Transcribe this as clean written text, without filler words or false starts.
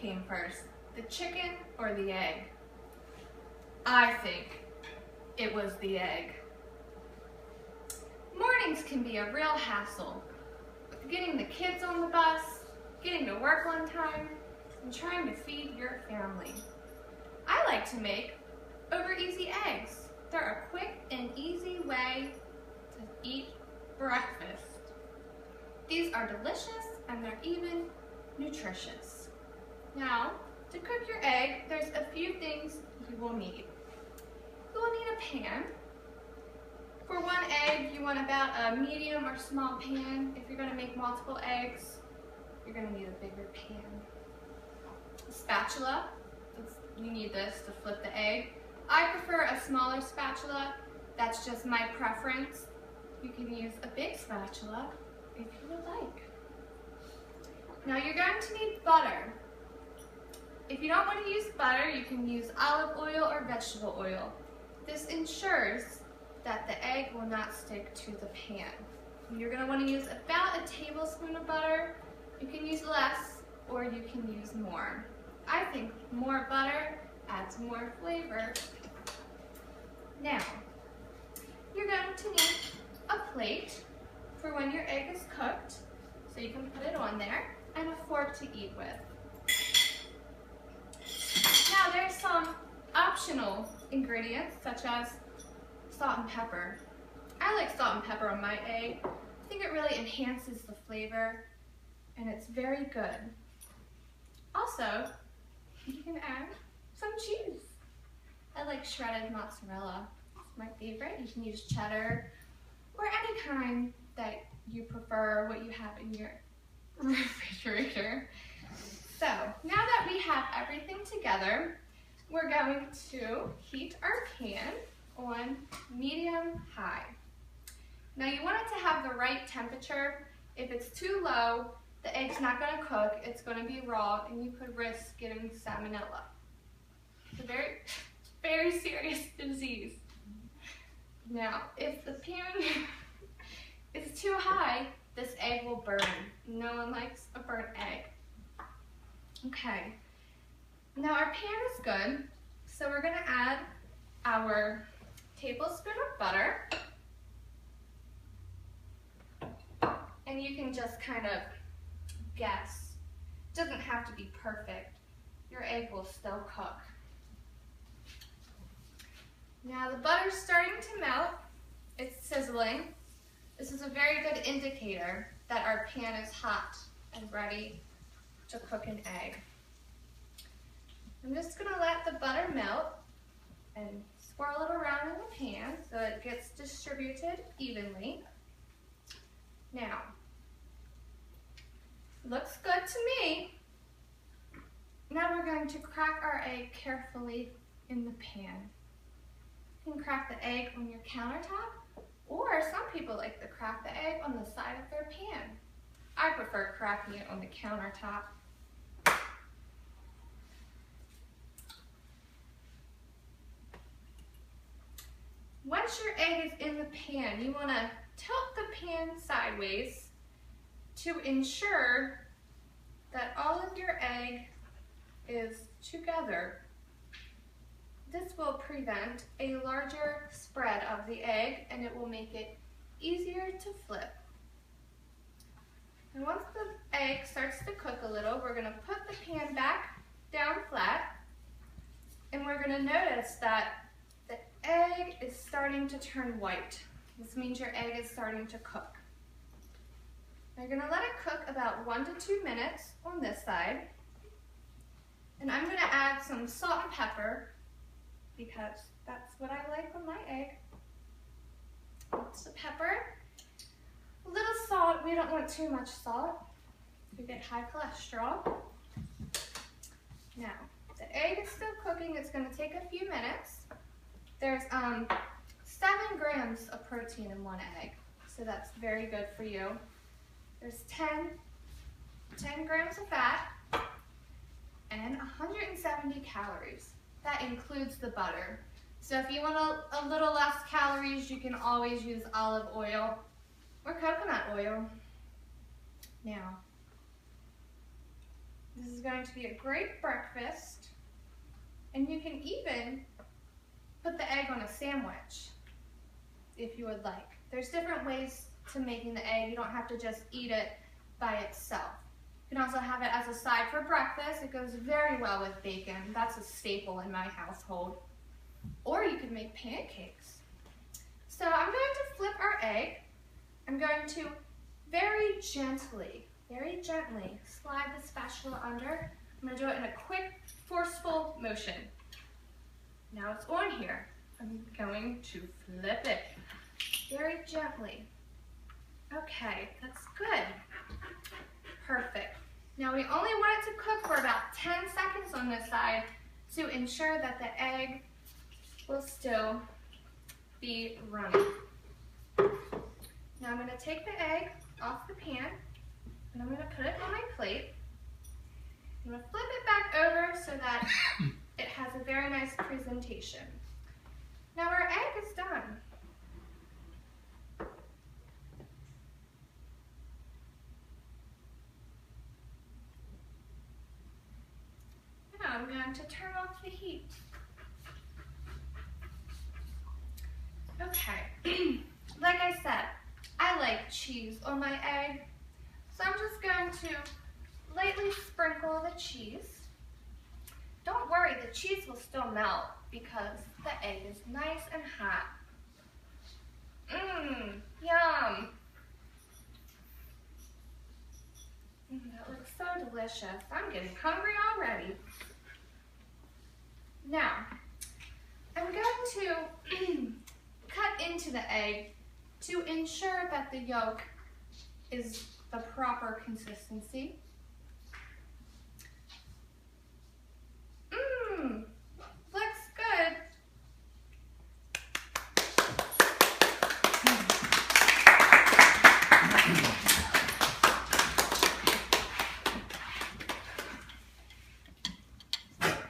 came first, the chicken or the egg? I think it was the egg. Mornings can be a real hassle with getting the kids on the bus, getting to work on time, and trying to feed your family. I like to make over easy eggs. They're a quick and easy way to eat breakfast. These are delicious and they're even nutritious. Now, to cook your egg, there's a few things you will need. You will need a pan. For one egg, you want about a medium or small pan. If you're going to make multiple eggs, you're going to need a bigger pan. A spatula, you need this to flip the egg. I prefer a smaller spatula. That's just my preference. You can use a big spatula if you would like. Now you're going to need butter. If you don't want to use butter, you can use olive oil or vegetable oil. This ensures that the egg will not stick to the pan. You're going to want to use about a tablespoon of butter. You can use less or you can use more. I think more butter adds more flavor. Now, you're going to need a plate for when your egg is cooked, so you can put it on there, and a fork to eat with. Now there's some optional ingredients such as salt and pepper. I like salt and pepper on my egg. I think it really enhances the flavor and it's very good. Also, you can add some cheese. I like shredded mozzarella. It's my favorite. You can use cheddar or any kind that you prefer, what you have in your refrigerator. So now that we have everything together, we're going to heat our pan on medium-high. Now you want it to have the right temperature. If it's too low, the egg's not going to cook, it's going to be raw, and you could risk getting salmonella. It's a very, very serious disease. Now, if the pan is too high, this egg will burn. No one likes a burnt egg. Okay, now our pan is good, so we're going to add our tablespoon of butter, and you can just kind of guess. It doesn't have to be perfect. Your egg will still cook. Now the butter's starting to melt. It's sizzling. This is a very good indicator that our pan is hot and ready to cook an egg. I'm just going to let the butter melt and swirl it around in the pan so it gets distributed evenly. Now, looks good to me. Now we're going to crack our egg carefully in the pan. You can crack the egg on your countertop, or some people like to crack the egg on the side of their pan. I prefer cracking it on the countertop. Once your egg is in the pan, you want to tilt the pan sideways to ensure that all of your egg is together. This will prevent a larger spread of the egg and it will make it easier to flip. And once the egg starts to cook a little, we're going to put the pan back down flat, and we're going to notice that the egg is starting to turn white. This means your egg is starting to cook. You're going to let it cook about 1 to 2 minutes on this side. And I'm going to add some salt and pepper because that's what I like on my egg. Lots of pepper. A little salt. We don't want too much salt. We get high cholesterol. Now, the egg is still cooking. It's going to take a few minutes. There's 7 grams of protein in one egg, so that's very good for you. There's 10 grams of fat and 170 calories. That includes the butter. So if you want a little less calories, you can always use olive oil or coconut oil. Now, This is going to be a great breakfast, and you can even put the egg on a sandwich if you would like. There's different ways to making the egg. You don't have to just eat it by itself. You can also have it as a side for breakfast. It goes very well with bacon. That's a staple in my household. Or you could make pancakes. So I'm going to flip our egg. I'm going to very gently slide the spatula under. I'm going to do it in a quick, forceful motion. Now it's on here. I'm going to flip it very gently. Okay, that's good. Perfect. Now we only want it to cook for about 10 seconds on this side to ensure that the egg will still be running. Now I'm going to take the egg off the pan and I'm going to put it on my plate. I'm going to flip it back over so that it has a very nice presentation. Now our egg is done. Now I'm going to turn off the heat. Okay, like I said, I like cheese on my egg, so I'm just going to lightly sprinkle the cheese. Don't worry, the cheese will still melt because the egg is nice and hot. Yum. That looks so delicious. I'm getting hungry already. Now, I'm going to cut into the egg to ensure that the yolk is the proper consistency.